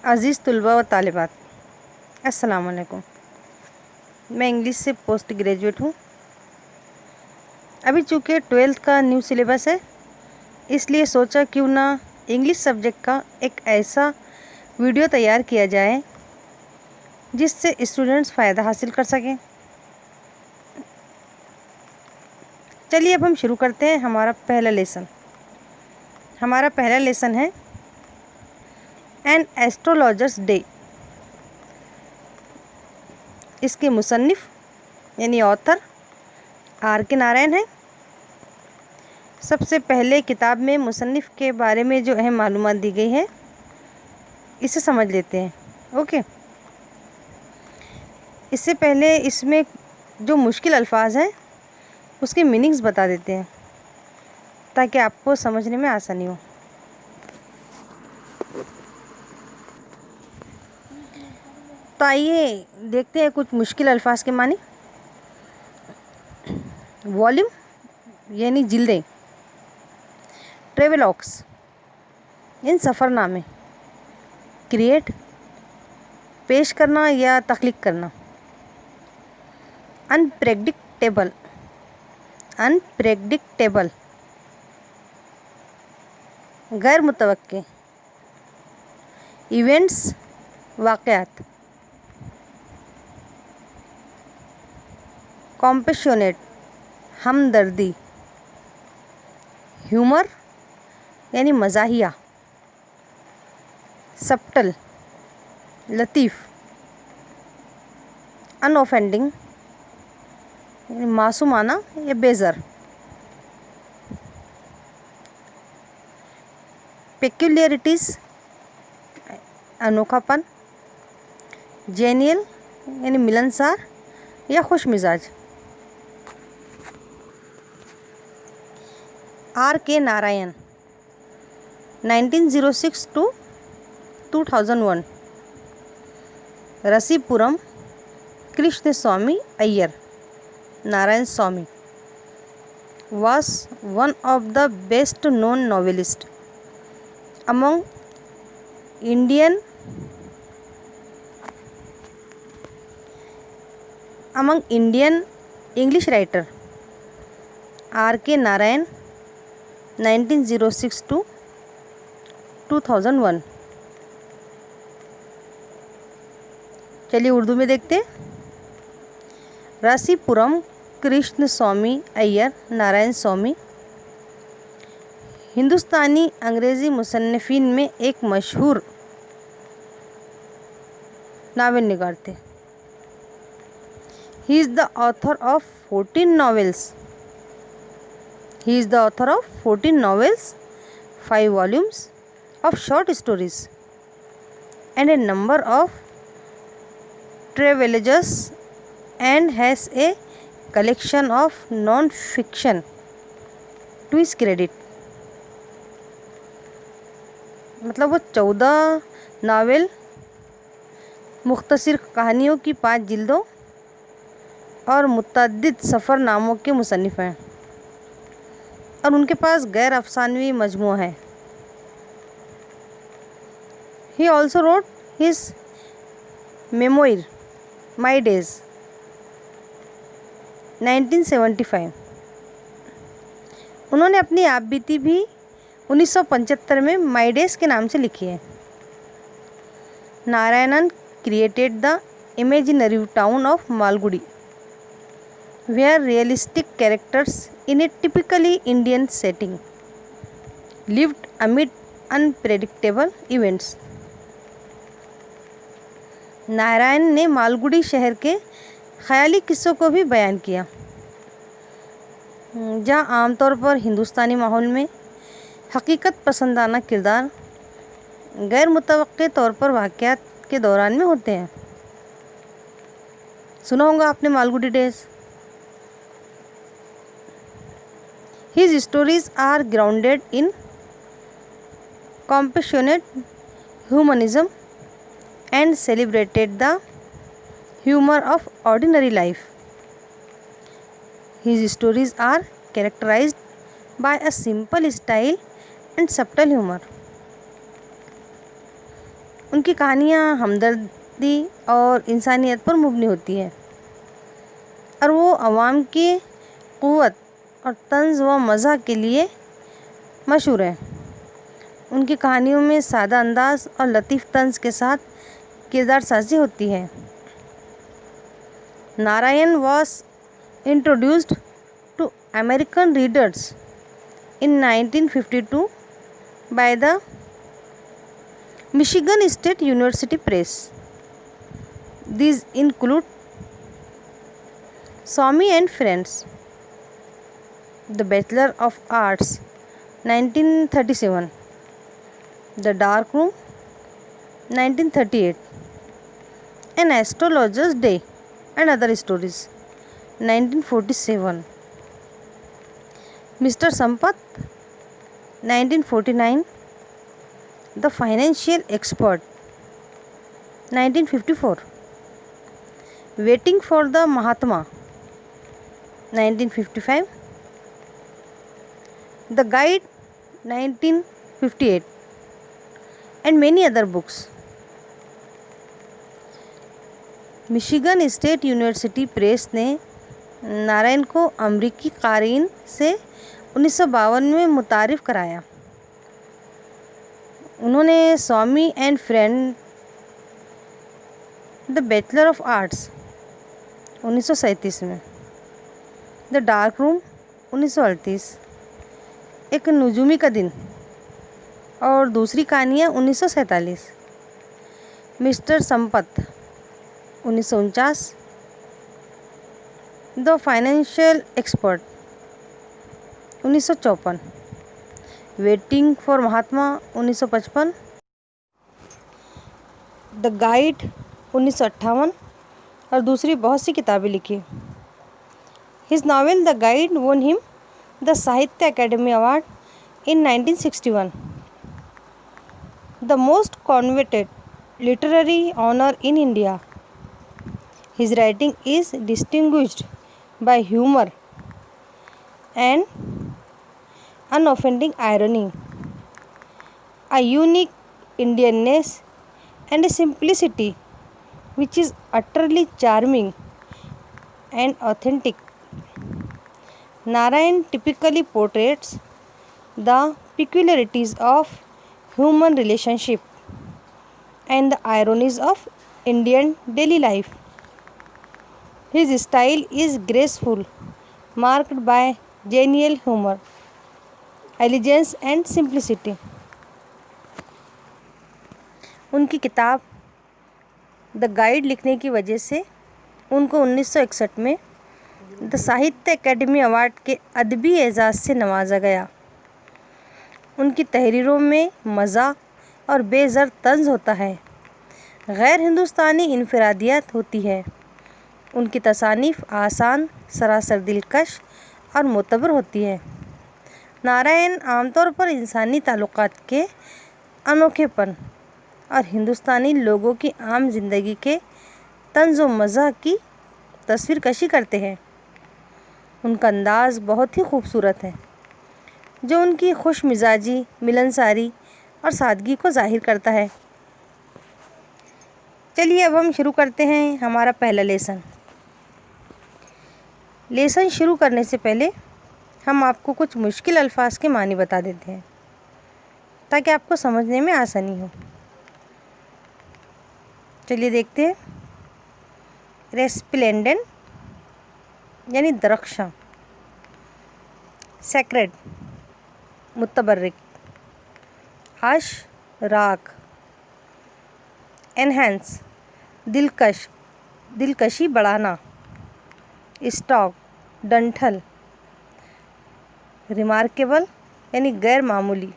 अज़ीज़ तलबा व तालिबात, अस्सलाम वालेकुम। मैं इंग्लिश से पोस्ट ग्रेजुएट हूँ। अभी चूँकि 12th का न्यू सिलेबस है, इसलिए सोचा क्यों ना इंग्लिश सब्जेक्ट का एक ऐसा वीडियो तैयार किया जाए जिससे स्टूडेंट्स फ़ायदा हासिल कर सकें। चलिए अब हम शुरू करते हैं हमारा पहला लेसन। हमारा पहला लेसन है एन एस्ट्रोलॉजर्स डे। इसके मुसन्निफ़ यानी ऑथर R.K. नारायण है। सबसे पहले किताब में मुसन्निफ़ के बारे में जो अहम मालूमात दी गई है, इसे समझ लेते हैं। ओके, इससे पहले इसमें जो मुश्किल अल्फाज हैं उसके मीनिंग्स बता देते हैं ताकि आपको समझने में आसानी हो। तो आइए देखते हैं कुछ मुश्किल अल्फाज के मानी। वॉल्यूम यानी जिल्दें, ट्रेवलॉग्स इन सफ़रनामे, क्रिएट पेश करना या तख्लीक करना, अनप्रेडिक्टेबल गैर मुतवक्के, इवेंट्स वाक़यात, कॉम्पेशनेट हमदर्दी, ह्यूमर यानी मज़ाहिया, सब्टल लतीफ़, अनऑफेंडिंग यानी मासूमाना या बेज़र, पेक्यूलियरिटीज़ अनोखापन, जेनियल यानी मिलनसार या खुश मिजाज। R.K. Narayan 1906 to 2001, Rasipuram Krishna Swami Iyer Narayan Swami was one of the best known novelists among Indian English writer. R.K. Narayan 1906 to 2001। चलिए उर्दू में देखते हैं। रसीपुरम कृष्ण स्वामी अय्यर नारायण स्वामी हिंदुस्तानी अंग्रेज़ी मुसन्निफ़ीन में एक मशहूर नावल निगार थे। He is the author of 14 novels, 5 volumes of short stories, and a number of travelogues, and has a collection of non-fiction to his credit। मतलब वो 14 नावल, मुख्तसर कहानियों की 5 जिल्दों और मुतअद्दिद सफ़रनामों के मुसन्निफ़ हैं, और उनके पास गैर अफ़सानवी मजमू है। He also wrote his memoir My Days 1975। उन्होंने अपनी आप बीती भी 1975 में माई डेज के नाम से लिखी है। Narayanan created the imaginary town of Malgudi, where realistic characters in a typically Indian setting lived amid unpredictable events। Narayan ने मालगुडी शहर के ख़याली किस्सों को भी बयान किया, जहाँ आमतौर पर हिंदुस्तानी माहौल में हकीकत पसंदाना किरदार गैर मुतवक्के तौर पर वाक़यात के दौरान में होते हैं। सुना होगा आपने Malgudi days. His stories are grounded in compassionate humanism and celebrated the humor of ordinary life। His stories are characterized by a simple style and subtle humor। उनकी कहानियाँ हमदर्दी और इंसानियत पर मबनी होती है और वो अवाम की क़ुव्वत और तंज़ व मज़ा के लिए मशहूर है। उनकी कहानियों में सादा अंदाज़ और लतीफ़ तंज़ के साथ किरदार साज़ी होती है। Narayan was introduced to American readers in 1952 by the Michigan State University Press. These include Swami and Friends, The Bachelor of Arts 1937, The Dark Room 1938, An Astrologer's Day and Other Stories 1947, Mr. Sampath 1949, The Financial Expert 1954, Waiting for the Mahatma 1955, The Guide 1958, and many other books. Michigan state university press ने नारायण को अमरीकी क़ारीन से 1952 में मुतारिफ़ कराया। उन्होंने Swami and friends, the bachelor of arts 1937 में, the dark room 1938, एक नजूमी का दिन और दूसरी कहानियाँ 1947, mister Sampath 1949, the financial expert 1954, waiting for Mahatma 1955, the guide 1958 और दूसरी बहुत सी किताबें लिखी। His novel the guide won him the Sahitya Akademi award in 1961, the most coveted literary honour in India. His writing is distinguished by humor and unoffending irony, a unique Indianness and a simplicity which is utterly charming and authentic. Narayan typically portrays the peculiarities of human relationship and the ironies of Indian daily life. His style is graceful, marked by genial humor, elegance and simplicity. उनकी किताब the guide लिखने की वजह से उनको 1961 में the Sahitya Akademi award के अदबी एजाज़ से नवाजा गया। उनकी तहरीरों में मज़ा और बेज़र तंज़ होता है, गैर हिंदुस्तानी इनफरादियत होती है। उनकी तसानीफ़ आसान, सरासर दिलकश और मोतबर होती है। नारायण आमतौर पर इंसानी ताल्लुकात के अनोखेपन और हिंदुस्तानी लोगों की आम जिंदगी के तंज़ व मज़ा की तस्वीर कशी करते हैं। उनका अंदाज़ बहुत ही खूबसूरत है, जो उनकी खुश मिजाजी, मिलनसारी और सादगी को ज़ाहिर करता है। चलिए अब हम शुरू करते हैं हमारा पहला लेसन। लेसन शुरू करने से पहले हम आपको कुछ मुश्किल अल्फाज के मानी बता देते हैं ताकि आपको समझने में आसानी हो। चलिए देखते हैं। रेस्प्लेंडेंट यानी दरख्शां, सेक्रेड मुतबर्रिक, राख, एनहेंस दिलकशी बढ़ाना, स्टॉक डंठल, रिमार्केबल यानी गैर मामूली,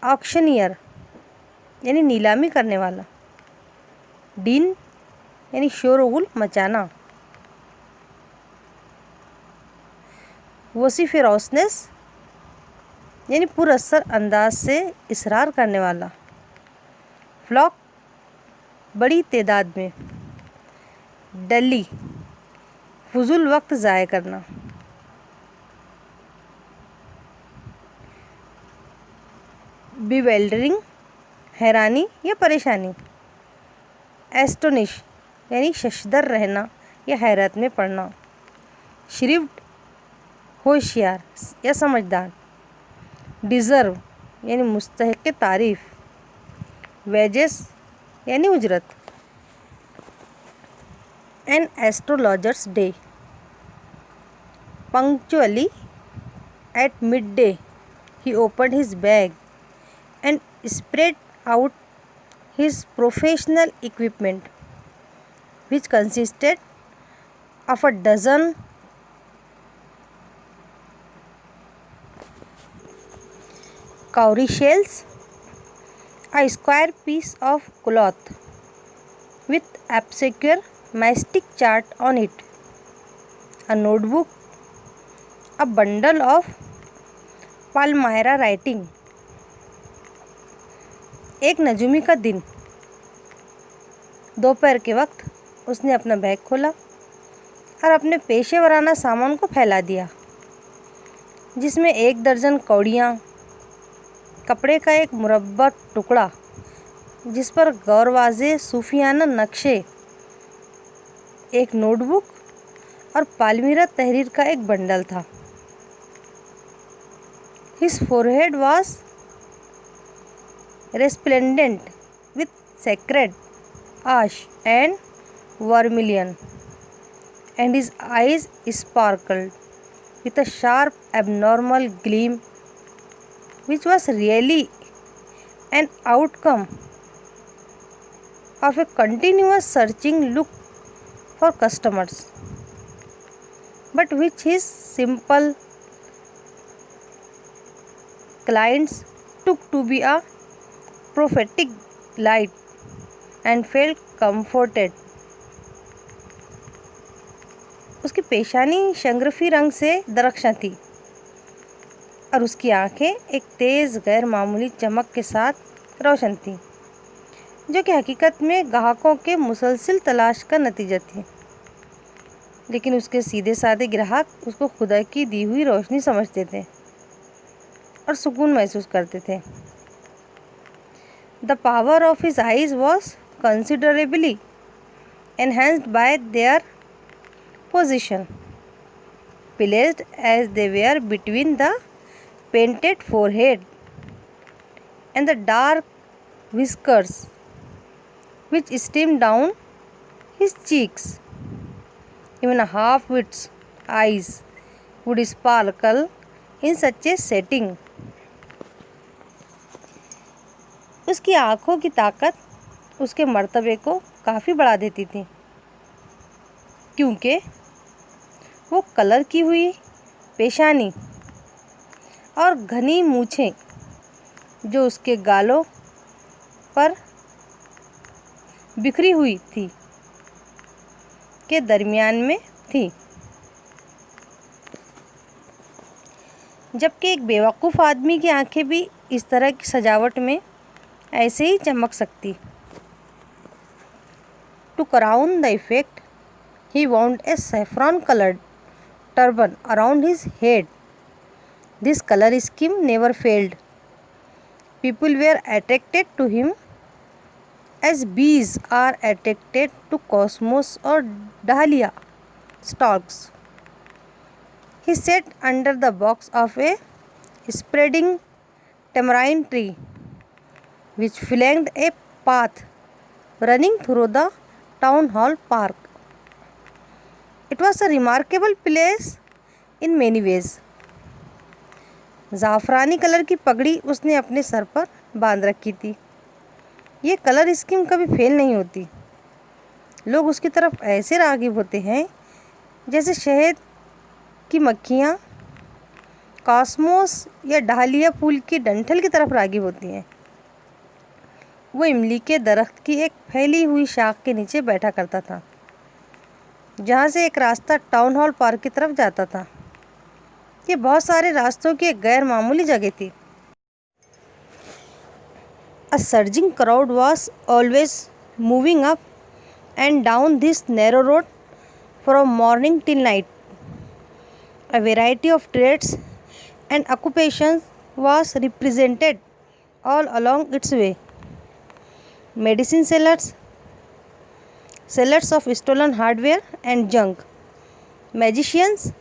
ऑक्शनियर यानी नीलामी करने वाला, डीन यानी शोरगुल मचाना, वसीफिरोसनेस यानी पुरअसर अंदाज से इसरार करने वाला, फ्लॉक बड़ी तादाद में, डली फजूल वक्त ज़ाया करना, बिवेल्डरिंग हैरानी या परेशानी। एस्टोनिश यानी शशदर रहना या हैरत में पड़ना। श्रीव्ड होशियार या समझदार। डिज़र्व यानी मुस्तहिक़ तारीफ़। वेजेस यानी उजरत। An astrologer's day. Punctually at midday he opened his bag and spread out his professional equipment, which consisted of a dozen cowrie shells, a square piece of cloth with obscure mastic chart on it, a notebook, a bundle of palmyra writing. एक नजूमी का दिन। दोपहर के वक्त उसने अपना bag खोला और अपने पेशेवराना सामान को फैला दिया, जिसमें 1 दर्जन कौड़ियाँ, कपड़े का एक मुरब्बा टुकड़ा जिस पर गौरवाज़े सूफियाना नक्शे, एक नोटबुक और पालमीरा तहरीर का एक बंडल था। His forehead was resplendent with sacred ash and vermilion, and his eyes sparkled with a sharp, abnormal gleam, which was really an outcome of a continuous searching look for customers, but which his simple clients took to be a prophetic light and felt comforted. उसकी पेशानी शंग्रफी रंग से दरख्शां थी और उसकी आंखें एक तेज़ गैर मामूली चमक के साथ रोशन थीं, जो कि हकीकत में ग्राहकों के मुसलसल तलाश का नतीजा थी। लेकिन उसके सीधे साधे ग्राहक उसको खुदा की दी हुई रोशनी समझते थे और सुकून महसूस करते थे। The power of his eyes was considerably enhanced by their position, placed as they were between the painted forehead and the dark whiskers which streamed down his cheeks. Even a half-wit's eyes would sparkle in such a setting. उसकी आँखों की ताकत उसके मर्तबे को काफ़ी बढ़ा देती थी, क्योंकि वो कलर की हुई पेशानी और घनी मूछें जो उसके गालों पर बिखरी हुई थी के दरमियान में थी। जबकि एक बेवकूफ़ आदमी की आंखें भी इस तरह की सजावट में ऐसे ही चमक सकती। To crown the effect, he wound a saffron-colored turban around his head. This color scheme never failed. People were attracted to him as bees are attracted to cosmos or dahlia stalks. He sat under the box of a spreading tamarind tree, which flanked a path running through the town hall park. It was a remarkable place in many ways. ज़ाफ़रानी colour की पगड़ी उसने अपने sir पर बांध रखी थी। ये colour scheme कभी फेल नहीं होती। लोग उसकी तरफ ऐसे राग़िब होते हैं जैसे शहद की मक्खियाँ कॉस्मोस या डालिया फूल की डंठल की तरफ राग़िब होती हैं। वो इमली के दरख्त की एक फैली हुई शाख के नीचे बैठा करता था, जहाँ से एक रास्ता टाउन हॉल पार्क की तरफ जाता था। ये बहुत सारे रास्तों की एक गैर मामूली जगह थी। A surging crowd was always moving up and down this narrow road from morning till night. A variety of trades and occupations was represented all along its way. medicine sellers, sellers of stolen hardware and junk, magicians,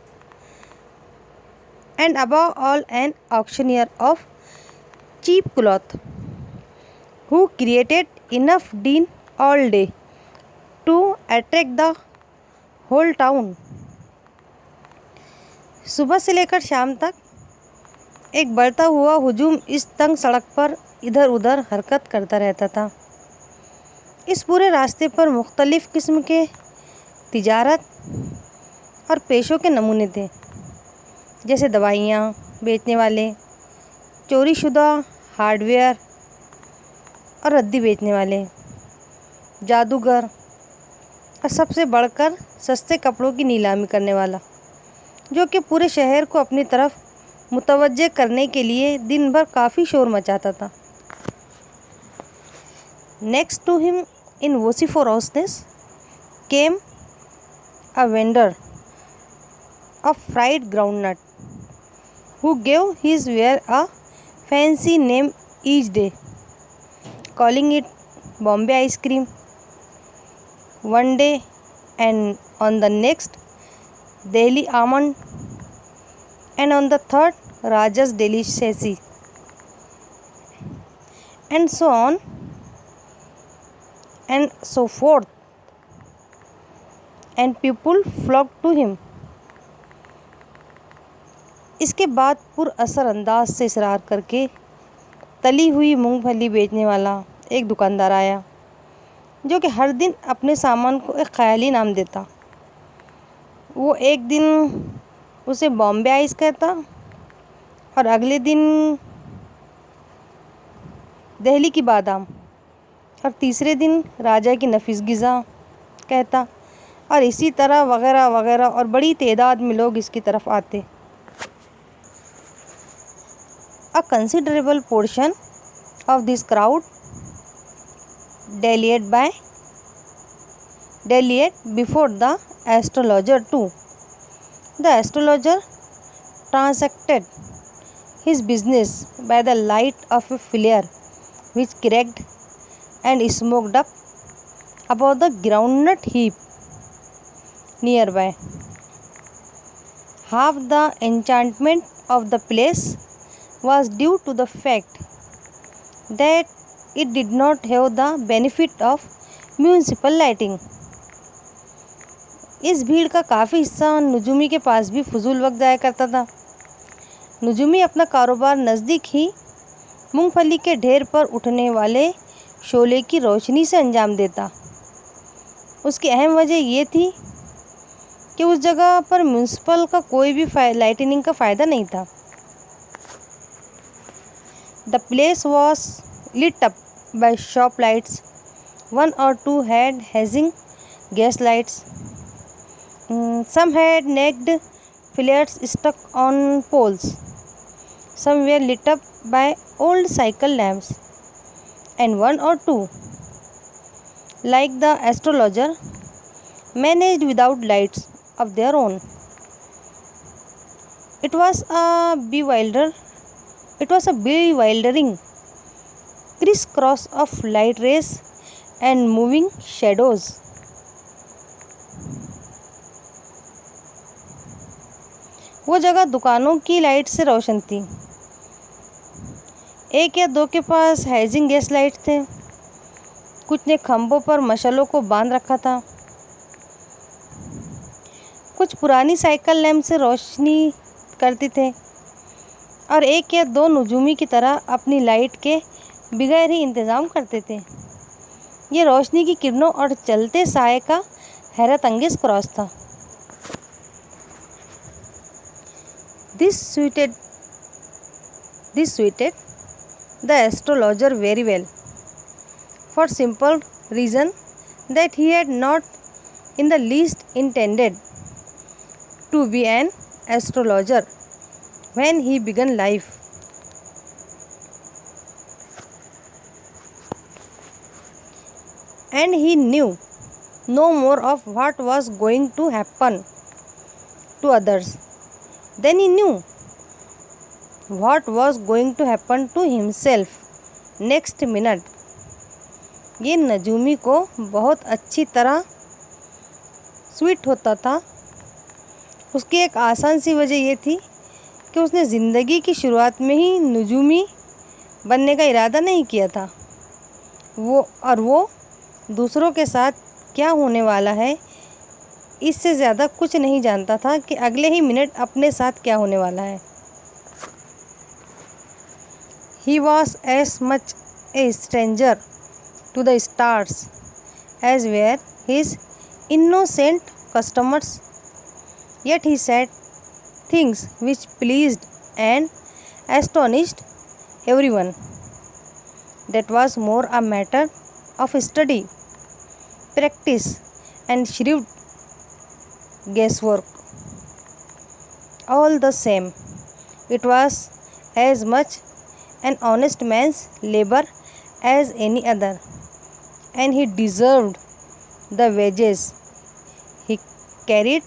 and above all an auctioneer of cheap cloth who created enough din all day to attract the whole town. सुबह से लेकर शाम तक एक बढ़ता हुआ हुजूम इस तंग सड़क पर इधर उधर हरकत करता रहता था। इस पूरे रास्ते पर मुख्तलिफ़ किस्म के तिजारत और पेशों के नमूने थे, जैसे दवाइयाँ बेचने वाले, चोरीशुदा हार्डवेयर और रद्दी बेचने वाले, जादूगर और सबसे बढ़कर सस्ते कपड़ों की नीलामी करने वाला, जो कि पूरे शहर को अपनी तरफ मुतवज्जे करने के लिए दिन भर काफ़ी शोर मचाता था। Next to him in vociferousness came a vendor of fried groundnut who gave his ware a fancy name each day, calling it Bombay ice cream one day and on the next Delhi almond and on the third Raja's delicacy, and so on and so forth, and people flocked to him. इसके बाद पुरअसर अंदाज से इसरार करके तली हुई मूंगफली बेचने वाला एक दुकानदार आया, जो कि हर दिन अपने सामान को एक ख़याली नाम देता। वो एक दिन उसे बॉम्बे आइस कहता और अगले दिन दिल्ली की बादाम और तीसरे दिन राजा की नफीस ग़िज़ा कहता, और इसी तरह वगैरह वगैरह, और बड़ी तादाद में लोग इसकी तरफ आते। A considerable portion of this crowd dallied before the astrologer too. The astrologer transacted his business by the light of a flare which cracked and smoked up above the groundnut heap nearby. Half the enchantment of the place was due to the fact that it did not have the benefit of municipal lighting. इस भीड़ का काफ़ी हिस्सा नजूमी के पास भी फजूल वक्त ज़ाया करता था। नजूमी अपना कारोबार नज़दीक ही मूंगफली के ढेर पर उठने वाले शोले की रोशनी से अंजाम देता। उसकी अहम वजह ये थी कि उस जगह पर म्यूनिसिपल का कोई भी लाइटनिंग का फ़ायदा नहीं था। The place was lit up by shop lights. One or two had hanging gas lights. Some had naked flares stuck on poles. Some were lit up by old cycle lamps. And one or two, like the astrologer, managed without lights of their own. It was a bewildering crisscross of light rays and moving shadows. वो जगह दुकानों की light से रोशन थी। एक या दो के पास हैजिंग गैस लाइट थे, कुछ ने खंभों पर मशालों को बांध रखा था, कुछ पुरानी साइकिल लैंप से रोशनी करती थे, और एक या दो नजूमी की तरह अपनी लाइट के बगैर ही इंतज़ाम करते थे। ये रोशनी की किरणों और चलते साए का हैरत अंगेज़ क्रॉस था। This suited the astrologer very well, for simple reason that he had not in the least intended to be an astrologer when he began life. And he knew no more of what was going to happen to others than he knew what was going to happen to himself next minute. ये नजूमी को बहुत अच्छी तरह sweet होता था। उसकी एक आसान सी वजह ये थी कि उसने ज़िंदगी की शुरुआत में ही नजूमी बनने का इरादा नहीं किया था। वो दूसरों के साथ क्या होने वाला है इससे ज़्यादा कुछ नहीं जानता था कि अगले ही मिनट अपने साथ क्या होने वाला है। He was as much a stranger to the stars as were his innocent customers, yet he said things which pleased and astonished everyone. That was more a matter of study, practice, and shrewd guesswork. All the same, it was as much an honest man's labor as any other, and he deserved the wages he carried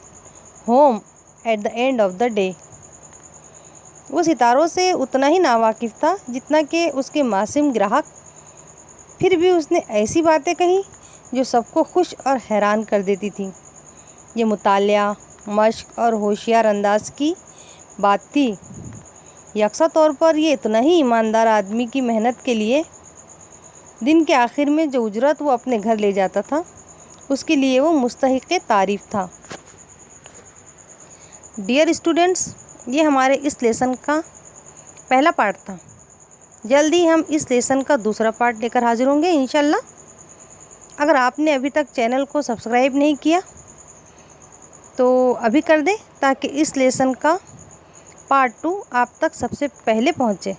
home at the end of the day. वो सितारों से उतना ही नावाकिफ़ था जितना कि उसके मासूम ग्राहक। फिर भी उसने ऐसी बातें कही जो सबको खुश और हैरान कर देती थी। ये मुतालिया, मश्क और होशियार अंदाज की बात थी। यकसा तौर पर ये इतना ही ईमानदार आदमी की मेहनत के लिए दिन के आखिर में जो उजरत वो अपने घर ले जाता था उसके लिए वो मुस्तहिक़ तारीफ़ था। डियर स्टूडेंट्स, ये हमारे इस लेसन का पहला पार्ट था। जल्दी हम इस लेसन का दूसरा पार्ट लेकर हाजिर होंगे इंशाल्लाह। अगर आपने अभी तक चैनल को सब्सक्राइब नहीं किया तो अभी कर दें ताकि इस लेसन का पार्ट 2 आप तक सबसे पहले पहुंचे।